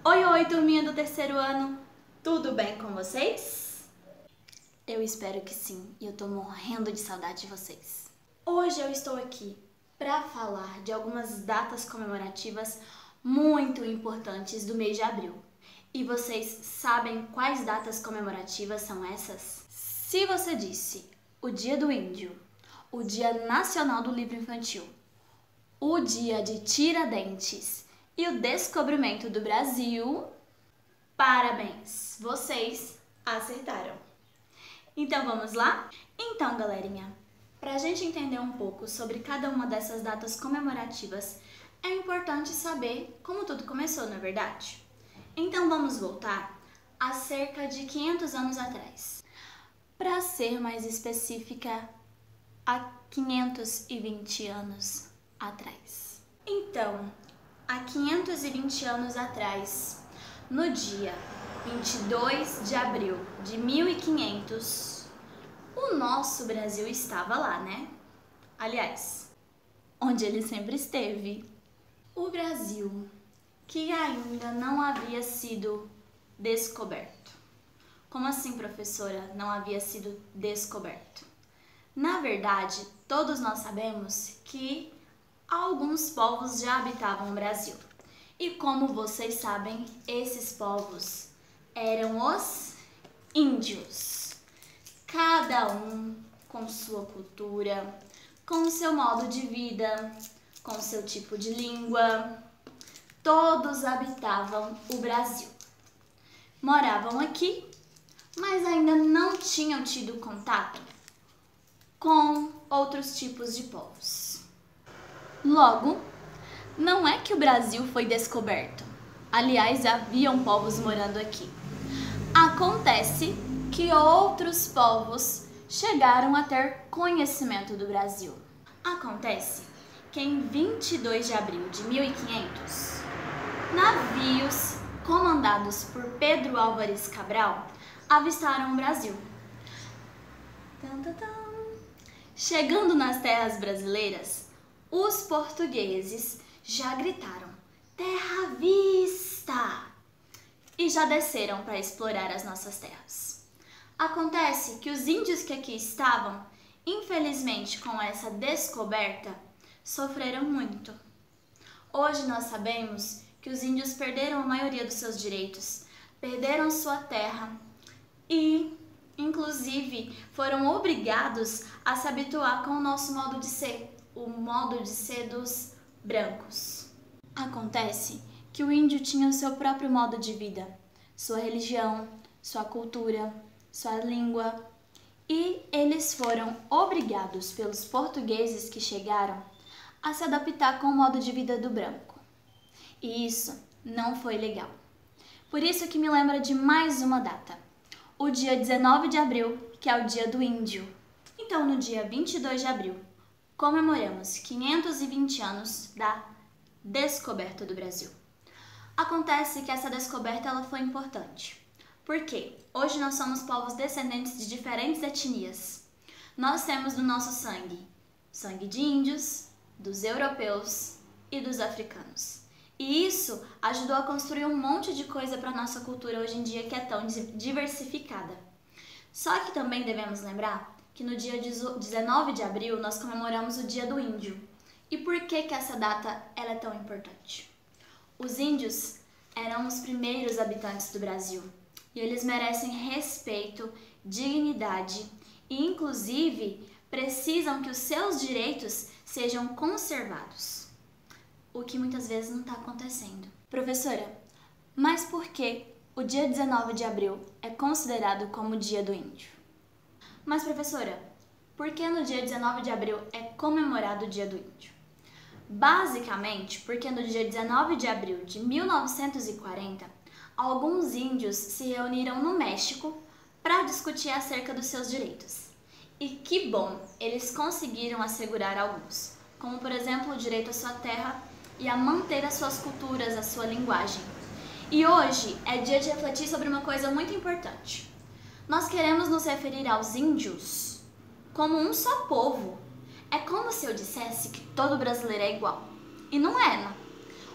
Oi, oi, turminha do terceiro ano! Tudo bem com vocês? Eu espero que sim, e eu tô morrendo de saudade de vocês. Hoje eu estou aqui para falar de algumas datas comemorativas muito importantes do mês de abril. E vocês sabem quais datas comemorativas são essas? Se você disse o Dia do Índio, o Dia Nacional do Livro Infantil, o Dia de Tiradentes e o descobrimento do Brasil, parabéns! Vocês acertaram! Então vamos lá? Então, galerinha, para a gente entender um pouco sobre cada uma dessas datas comemorativas, é importante saber como tudo começou, não é verdade? Então vamos voltar a cerca de 500 anos atrás. Para ser mais específica, há 520 anos atrás. Então, há 520 anos atrás, no dia 22 de abril de 1500, o nosso Brasil estava lá, né? Aliás, onde ele sempre esteve. O Brasil, que ainda não havia sido descoberto. Como assim, professora, não havia sido descoberto? Na verdade, todos nós sabemos que alguns povos já habitavam o Brasil. E como vocês sabem, esses povos eram os índios. Cada um com sua cultura, com seu modo de vida, com seu tipo de língua. Todos habitavam o Brasil. Moravam aqui, mas ainda não tinham tido contato com outros tipos de povos. Logo, não é que o Brasil foi descoberto. Aliás, haviam povos morando aqui. Acontece que outros povos chegaram a ter conhecimento do Brasil. Acontece que em 22 de abril de 1500, navios comandados por Pedro Álvares Cabral avistaram o Brasil. Chegando nas terras brasileiras, os portugueses já gritaram "Terra à vista!" e já desceram para explorar as nossas terras. Acontece que os índios que aqui estavam, infelizmente com essa descoberta, sofreram muito. Hoje nós sabemos que os índios perderam a maioria dos seus direitos, perderam sua terra e, inclusive, foram obrigados a se habituar com o nosso modo de ser, o modo de ser dos brancos. Acontece que o índio tinha o seu próprio modo de vida, sua religião, sua cultura, sua língua, e eles foram obrigados pelos portugueses que chegaram a se adaptar com o modo de vida do branco. E isso não foi legal. Por isso que me lembra de mais uma data, o dia 19 de abril, que é o Dia do Índio. Então, no dia 22 de abril, comemoramos 520 anos da descoberta do Brasil. Acontece que essa descoberta ela foi importante. Por quê? Hoje nós somos povos descendentes de diferentes etnias. Nós temos no nosso sangue de índios, dos europeus e dos africanos. E isso ajudou a construir um monte de coisa para a nossa cultura hoje em dia que é tão diversificada. Só que também devemos lembrar que no dia 19 de abril nós comemoramos o Dia do Índio. E por que essa data ela é tão importante? Os índios eram os primeiros habitantes do Brasil e eles merecem respeito, dignidade e, inclusive, precisam que os seus direitos sejam conservados, o que muitas vezes não está acontecendo. Professora, mas por que o dia 19 de abril é considerado como o Dia do Índio? Mas, professora, por que no dia 19 de abril é comemorado o Dia do Índio? Basicamente, porque no dia 19 de abril de 1940, alguns índios se reuniram no México para discutir acerca dos seus direitos. E que bom, eles conseguiram assegurar alguns, como por exemplo o direito à sua terra e a manter as suas culturas, a sua linguagem. E hoje é dia de refletir sobre uma coisa muito importante. Nós queremos nos referir aos índios como um só povo. É como se eu dissesse que todo brasileiro é igual. E não é, não.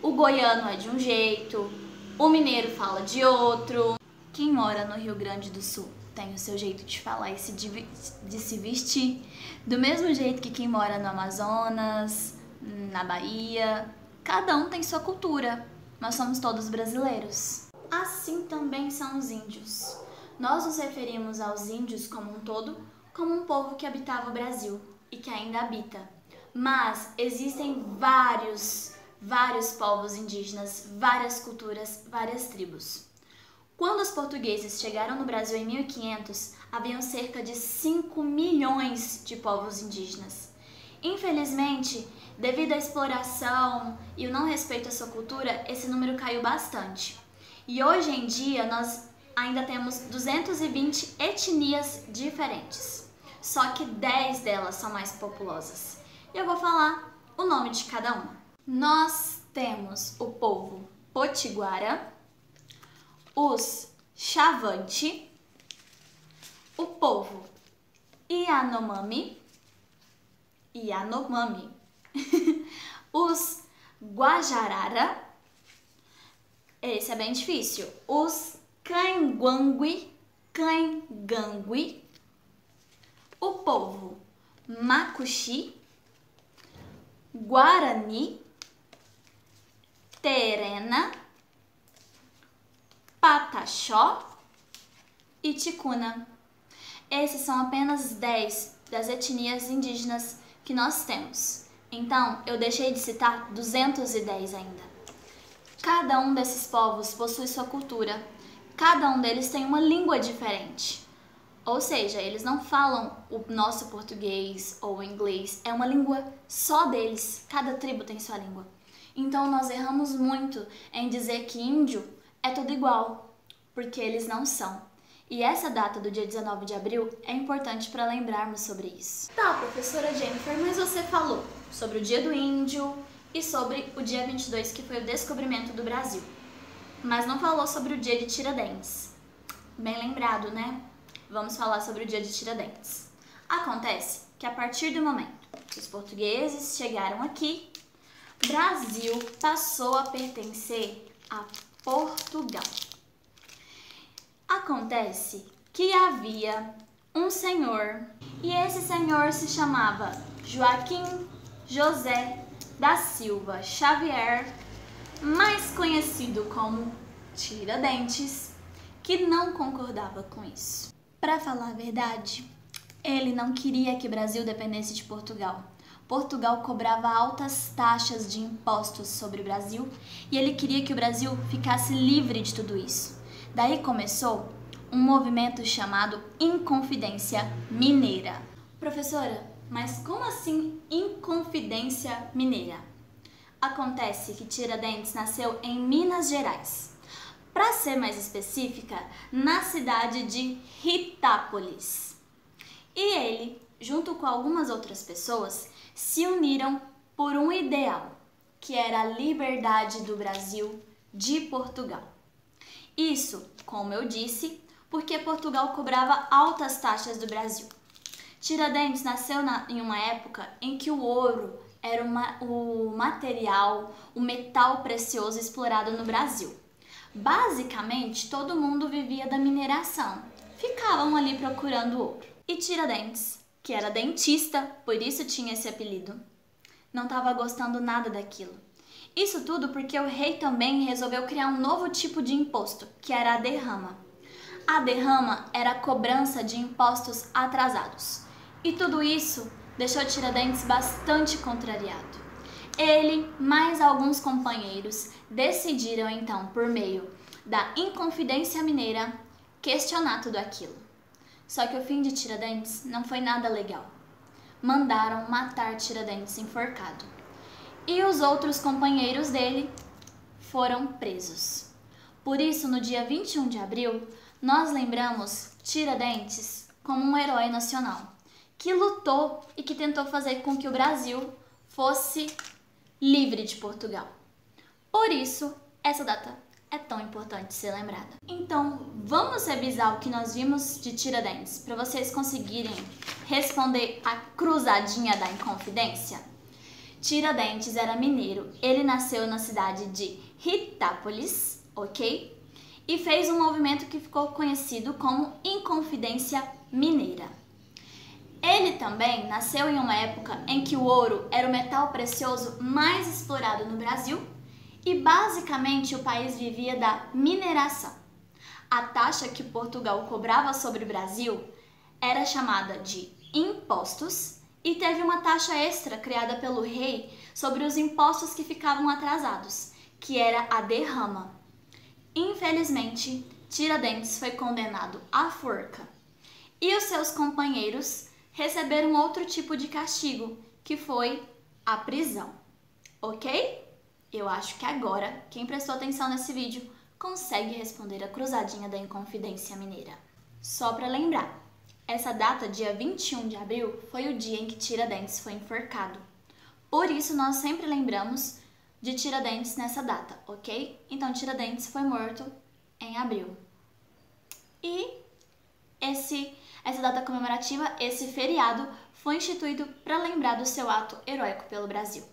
O goiano é de um jeito, o mineiro fala de outro. Quem mora no Rio Grande do Sul tem o seu jeito de falar e de se vestir, do mesmo jeito que quem mora no Amazonas, na Bahia. Cada um tem sua cultura, nós somos todos brasileiros. Assim também são os índios. Nós nos referimos aos índios como um todo, como um povo que habitava o Brasil e que ainda habita. Mas existem vários povos indígenas, várias culturas, várias tribos. Quando os portugueses chegaram no Brasil em 1500, haviam cerca de 5 milhões de povos indígenas. Infelizmente, devido à exploração e o não respeito à sua cultura, esse número caiu bastante. E hoje em dia, nós ainda temos 220 etnias diferentes. Só que 10 delas são mais populosas. E eu vou falar o nome de cada uma. Nós temos o povo Potiguara, os Xavante, o povo Yanomami, os Guajarara, esse é bem difícil, os Cainguangui, o povo Macuxi, Guarani, Terena, Pataxó e Ticuna. Esses são apenas 10 das etnias indígenas que nós temos. Então, eu deixei de citar 210 ainda. Cada um desses povos possui sua cultura. Cada um deles tem uma língua diferente. Ou seja, eles não falam o nosso português ou o inglês. É uma língua só deles. Cada tribo tem sua língua. Então, nós erramos muito em dizer que índio é tudo igual, porque eles não são. E essa data do dia 19 de abril é importante para lembrarmos sobre isso. Tá, professora Jennifer, mas você falou sobre o dia do índio e sobre o dia 22, que foi o descobrimento do Brasil. Mas não falou sobre o dia de Tiradentes. Bem lembrado, né? Vamos falar sobre o dia de Tiradentes. Acontece que a partir do momento que os portugueses chegaram aqui, Brasil passou a pertencer a Portugal. Acontece que havia um senhor, e esse senhor se chamava Joaquim José da Silva Xavier, mais conhecido como Tiradentes, que não concordava com isso. Para falar a verdade, ele não queria que o Brasil dependesse de Portugal. Portugal cobrava altas taxas de impostos sobre o Brasil e ele queria que o Brasil ficasse livre de tudo isso. Daí começou um movimento chamado Inconfidência Mineira. Professora, mas como assim Inconfidência Mineira? Acontece que Tiradentes nasceu em Minas Gerais. Para ser mais específica, na cidade de Ritápolis. E ele, junto com algumas outras pessoas, se uniram por um ideal, que era a liberdade do Brasil de Portugal. Isso, como eu disse, porque Portugal cobrava altas taxas do Brasil. Tiradentes nasceu em uma época em que o ouro era o material, o metal precioso explorado no Brasil. Basicamente, todo mundo vivia da mineração. Ficavam ali procurando ouro. E Tiradentes, que era dentista, por isso tinha esse apelido, não estava gostando nada daquilo. Isso tudo porque o rei também resolveu criar um novo tipo de imposto, que era a derrama. A derrama era a cobrança de impostos atrasados. E tudo isso deixou Tiradentes bastante contrariado. Ele, mais alguns companheiros, decidiram então, por meio da Inconfidência Mineira, questionar tudo aquilo. Só que o fim de Tiradentes não foi nada legal. Mandaram matar Tiradentes enforcado. E os outros companheiros dele foram presos. Por isso, no dia 21 de abril, nós lembramos Tiradentes como um herói nacional, que lutou e que tentou fazer com que o Brasil fosse livre de Portugal. Por isso, essa data é tão importante ser lembrada. Então, vamos revisar o que nós vimos de Tiradentes para vocês conseguirem responder a cruzadinha da Inconfidência? Tiradentes era mineiro. Ele nasceu na cidade de Ritápolis ok? E fez um movimento que ficou conhecido como Inconfidência Mineira. Ele também nasceu em uma época em que o ouro era o metal precioso mais explorado no Brasil e basicamente o país vivia da mineração. A taxa que Portugal cobrava sobre o Brasil era chamada de impostos e teve uma taxa extra criada pelo rei sobre os impostos que ficavam atrasados, que era a derrama. Infelizmente, Tiradentes foi condenado à forca e os seus companheiros receberam outro tipo de castigo, que foi a prisão, ok? Eu acho que agora, quem prestou atenção nesse vídeo consegue responder a cruzadinha da Inconfidência Mineira. Só para lembrar, essa data, dia 21 de abril, foi o dia em que Tiradentes foi enforcado. Por isso, nós sempre lembramos de Tiradentes nessa data, ok? Então, Tiradentes foi morto em abril. E essa data comemorativa, esse feriado, foi instituído para lembrar do seu ato heróico pelo Brasil.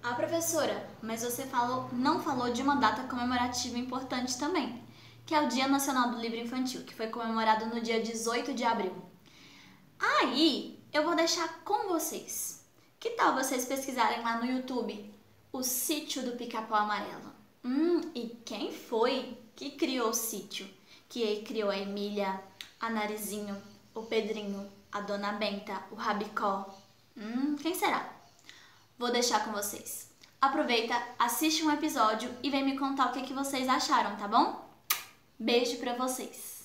Ah, professora, mas você não falou de uma data comemorativa importante também, que é o Dia Nacional do Livro Infantil, que foi comemorado no dia 18 de abril. Aí, eu vou deixar com vocês. Que tal vocês pesquisarem lá no YouTube o Sítio do Pica-Pau Amarelo? E quem foi que criou o sítio? Que criou a Emília, a Narizinho, o Pedrinho, a Dona Benta, o Rabicó. Quem será? Vou deixar com vocês. Aproveita, assiste um episódio e vem me contar o que vocês acharam, tá bom? Beijo pra vocês!